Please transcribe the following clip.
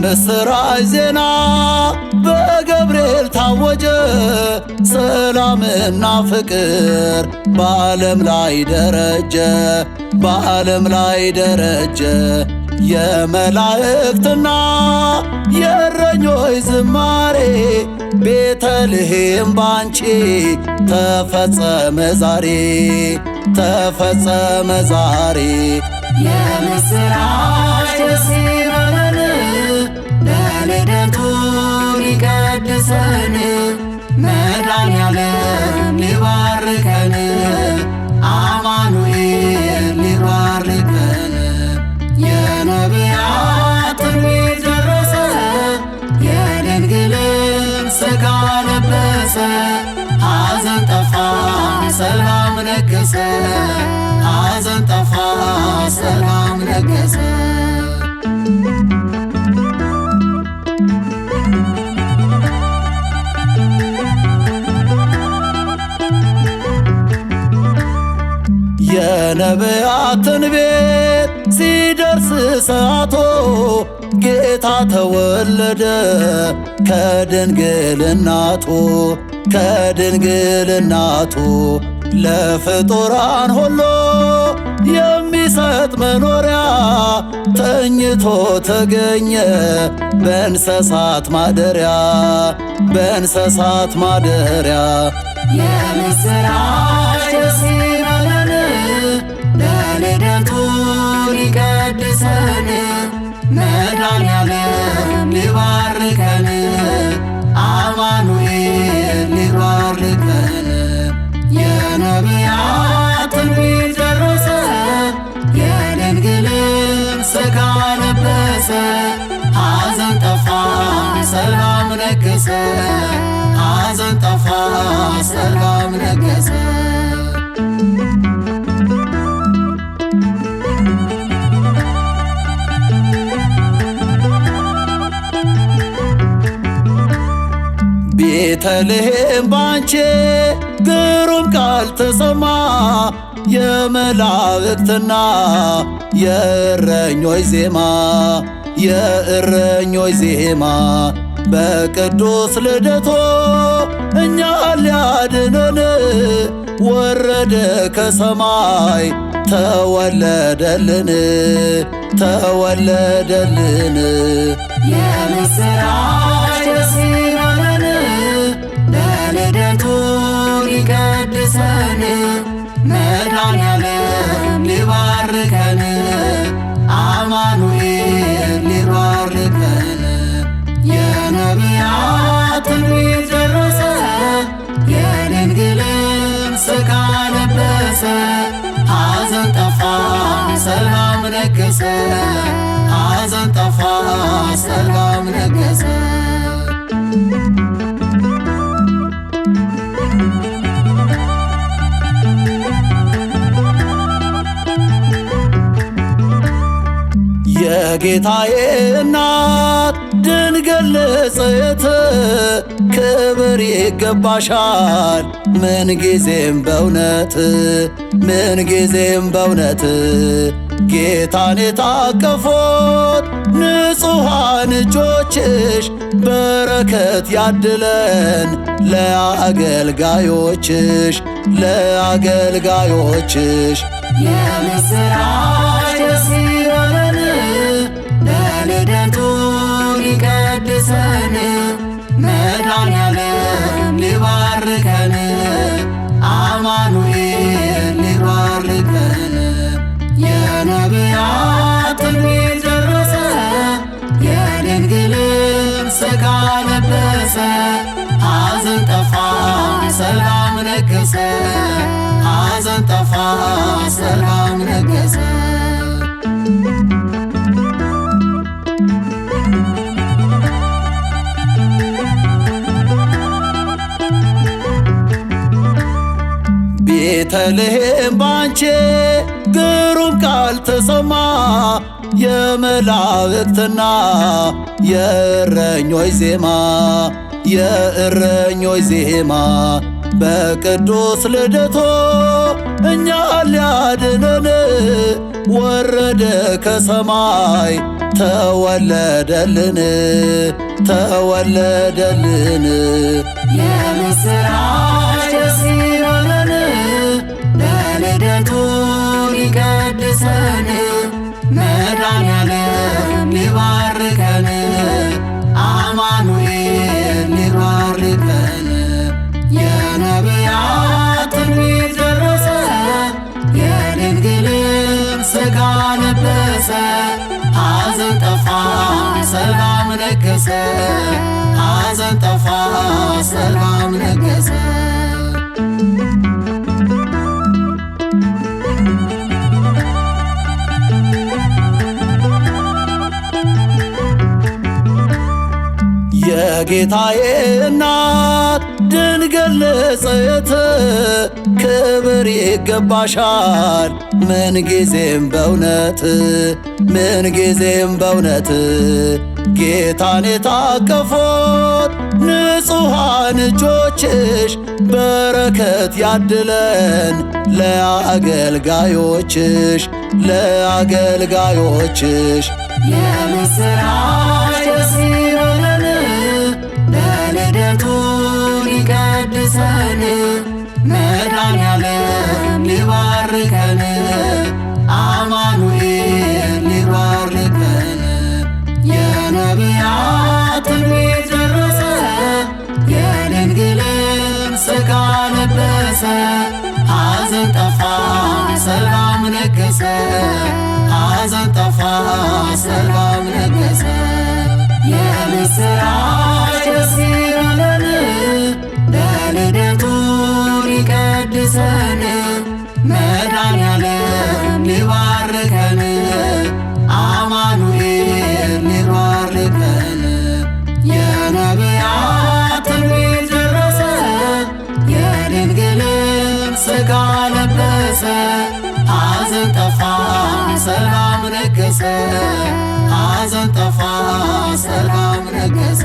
የምስራች ዜና በገብርኤል ታወጀ። ሰላምና ፍቅር በዓለም ላይ ደረጀ፣ በዓለም ላይ ደረጀ። የመላእክትና የእረኞች ዝማሬ ቤተልሔም ባንቺ ተፈጸመ ዛሬ፣ ተፈጸመ ዛሬ። የምስራች ደስ ይበለን በልደቱ ሊቀድሰን መድኃኔዓለም ሊባርከን አማኑኤል ሊባርከን። የነቢያት ትንቢት ደረሰ የድንግልም ሥጋ ለበሰ። ሐዘን ጠፋ ሰላም ነገሰ፣ ሐዘን ጠፋ ሰላም ነገሰ። የነቢያት ትንቢት ሲደርስ ሰዓቶ ጌታ ተወለደ ከድንግል እናቱ፣ ከድንግል እናቱ። ለፍጡራን ሁሉ የሚሰጥ መኖሪያ ተኝቶ ተገኘ በእንስሳት ማደሪያ፣ በእንስሳት ማደሪያ። የምስራች ደስ ይበለን በልደቱ ሊቀድሰን መድኃኔዓለም ሊባርከን አማኑኤል ሊባርከን። የነቢያት ትንቢት ደረሰ የድንግልም ሥጋ ለበሰ። ሐዘን ጠፋ ሰላም ነገሰ፣ ሐዘን ጠፋ ሰላም ነገሰ። ቤተልሔም ባንቺ ግሩም ቃል ተሰማ። የመላእክትና የእረኞች ዜማ፣ የእረኞች ዜማ። በቅዱስ ልደቶ እኛ ሊያድነን ወረደ ከሰማይ ተወለደልን፣ ተወለደልን። የምስራች ደስ ይበለን በልደቱ ሊቀድሰን መድኃኔዓለም ሊባርከን አማኑኤል ሊባርከን። የነቢያት ትንቢት ደረሰ የድንግልም ሥጋ ለበሰ። ሐዘን ጠፋ ሰላም ነገሰ፣ ሐዘን ጠፋ ሰላም ነገሰ። የጌታዬ እናት ድንግል ንጽሕት ክብር ይገባሻል ምንጊዜም በእውነት፣ ምንጊዜም በእውነት። ጌታን የታቀፉት ንጹሐን እጆችሽ በረከት ያድለን ለአገልጋዮችሽ፣ ለአገልጋዮችሽ። የምስራች ደስ ይበለን በልደቱ ሊቀድሰን መድኃኔዓለም ሊባርከን አማኑኤል ሊባርከን። የነቢያት ትንቢት ደረሰ የድንግልም ሥጋ ለበሰ። ሐዘን ጠፋ ሰላም ነገሰ፣ ሐዘን ጠፋ ሰላም ነገሰ። ቤተልሔም ባንቺ ግሩም ቃል ተሰማ። የመላእክትና የእረኞች ዜማ፣ የእረኞች ዜማ። በቅዱስ ልደቶ እኛ ሊያድነን ወረደ ከሰማይ ተወለደልን ተወለደልን። የምስራች ደስ ይበለን በልደቱ ሊቀድሰን መድኃኔዓለም ሊባርከን አማኑኤል ሊባርከን። የነቢያት ትንቢት ደረሰ የድንግልም ሥጋ ለበሰ። ሐዘን ጠፋ ሰላም ነገሰ ሐዘን ጠፋ ሰላም ነገሰ። የጌታዬ እናት ድንግል ንጽሕት ክብር ይገባሻል ምንጊዜም በእውነት ምንጊዜም በእውነት። ጌታን የታቀፎት ንጹሐን እጆችሽ በረከት ያድለን ለአገልጋዮችሽ ለአገልጋዮችሽ። የምስራች ደስ ይበለን በልደቱ ሊቀድሰን መድኃኔዓለም ሊባርከን አማኑኤል ሊባርከን። የነቢያት ትንቢት ደረሰ የድንግልም ሥጋ ለበሰ። ሐዘን ጠፋ ሰላም ነገሰ ሐዘን ጠፋ ሰላም ነገሰ። የምስራች ደስ ይበለን በልደቱ ሊቀድሰን መድኃኔዓለም ሊባርከን አማኑኤል ሊባርከን። የነቢያት ትንቢት ደረሰ የድንግልም ሥጋ ለበሰ። ሐዘን ጠፋ ሰላም ነገሰ ሐዘን ጠፋ ሰላም ነገሰ።